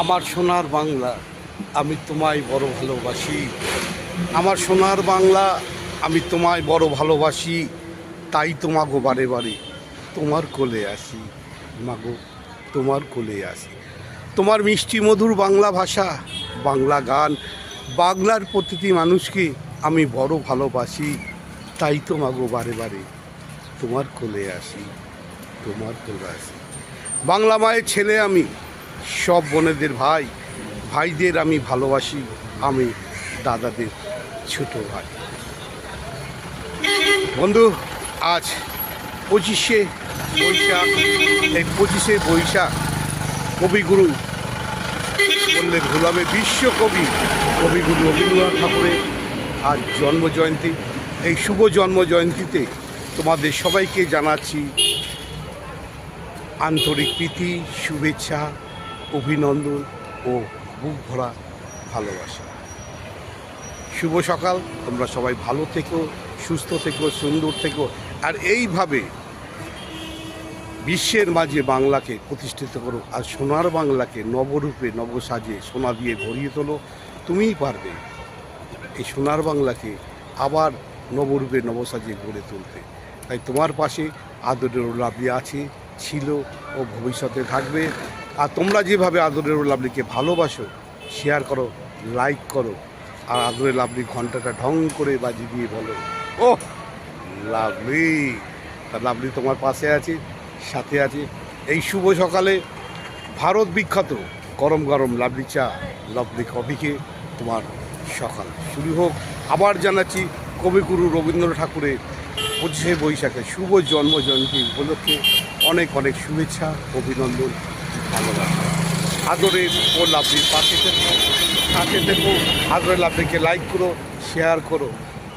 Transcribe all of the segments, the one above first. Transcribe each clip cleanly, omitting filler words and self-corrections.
আমার সোনার বাংলা আমি তোমায় বড় ভালোবাসি। আমার সোনার বাংলা আমি তোমায় বড় ভালোবাসি। তাই তোমাগো বারে বারে তোমার কোলে আসি। মাগো তোমার কোলে আসি। তোমার মিষ্টি মধুর বাংলা ভাষা, বাংলা গান, বাংলার প্রতিটি মানুষকে আমি বড় ভালোবাসি। তাই তো মাগো বারে বারে তোমার কোলে আসি, তোমার কোলে আসি। বাংলা মায়ের ছেলে আমি, সব বোনেদের ভাই, ভাইদের আমি ভালোবাসি। আমি দাদাদের ছোট ভাই। বন্ধু, আজ 25শে বৈশাখ। এই 25শে বৈশাখ কবিগুরু বললেন গোলামে বিশ্বকবি কবিগুরু রবীন্দ্রনাথ ঠাকুরের আজ জন্মজয়ন্তী। এই শুভ জন্মজয়ন্তীতে তোমাদের সবাইকে জানাচ্ছি আন্তরিক প্রীতি, শুভেচ্ছা, অভিনন্দন ও বুক ভরা ভালোবাসা। শুভ সকাল। তোমরা সবাই ভালো থেকো, সুস্থ থেকো, সুন্দর থেকো। আর এইভাবে বিশ্বের মাঝে বাংলাকে প্রতিষ্ঠিত করো। আর সোনার বাংলাকে নবরূপে নবসাজে সোনা দিয়ে ভরিয়ে তোলো। তুমিই পারবে এই সোনার বাংলাকে আবার নবরূপে নবসাজে গড়ে তুলতে। তাই তোমার পাশে আদরের লাভলি আছে, ছিল ও ভবিষ্যতে থাকবে। আর তোমরা যেভাবে আদরের লাভলিকে ভালোবাসো, শেয়ার করো, লাইক করো। আর আদরের লাভলি ঘন্টাটা ঢং করে বাজিয়ে দিয়ে বলো, ও লাভলি। তা লাভলি তোমার পাশে আছে, সাথে আছে। এই শুভ সকালে ভারত বিখ্যাত গরম গরম লাভলি চা, লাভলি কফিকে তোমার সকাল শুরু হোক। আবার জানাচ্ছি কবিগুরু রবীন্দ্রনাথ ঠাকুরের 25শে বৈশাখে শুভ জন্মজয়ন্তী উপলক্ষে অনেক অনেক শুভেচ্ছা, অভিনন্দন, ভালোবাসা। আদরের ও লাভলির পাশে থেকো, সাথে থেকো। আদরের লাভলিকে লাইক করো, শেয়ার করো।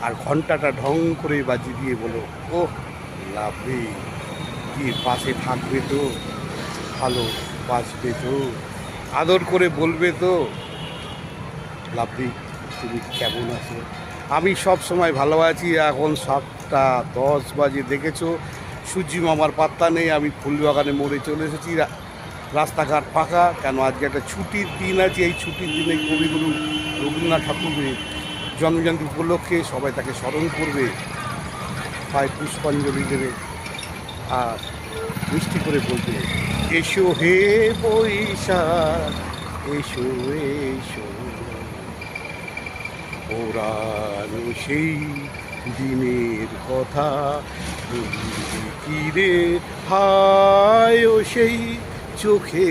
আর ঘন্টাটা ঢং করে বাজিয়ে দিয়ে বলো, ও লাভলি কি পাশে থাকবে তো, ভালোবাসবে তো, আদর করে বলবে তো, লাভলি তুমি কেমন আছো? আমি সব সময় ভালো আছি। এখন 7টা 10 বাজে, দেখেছো সূর্যি মামার পাত্তা নেই। আমি ফুলবাগানে মোড়ে চলে এসেছি। রাস্তাঘাট ফাঁকা, কেন আজকে একটা ছুটির দিন আছে। এই ছুটির দিনে কবিগুরু রবীন্দ্রনাথ ঠাকুরের জন্মজয়ন্তী উপলক্ষে সবাই তাকে স্মরণ করবে, তাই পুষ্পাঞ্জলি দেবে আর মিষ্টি করে বলবে, এসো হে বৈশাখ, এসো এসো। পুরানো সেই দিনের কথা কি রে, হায় ও সেই চোখে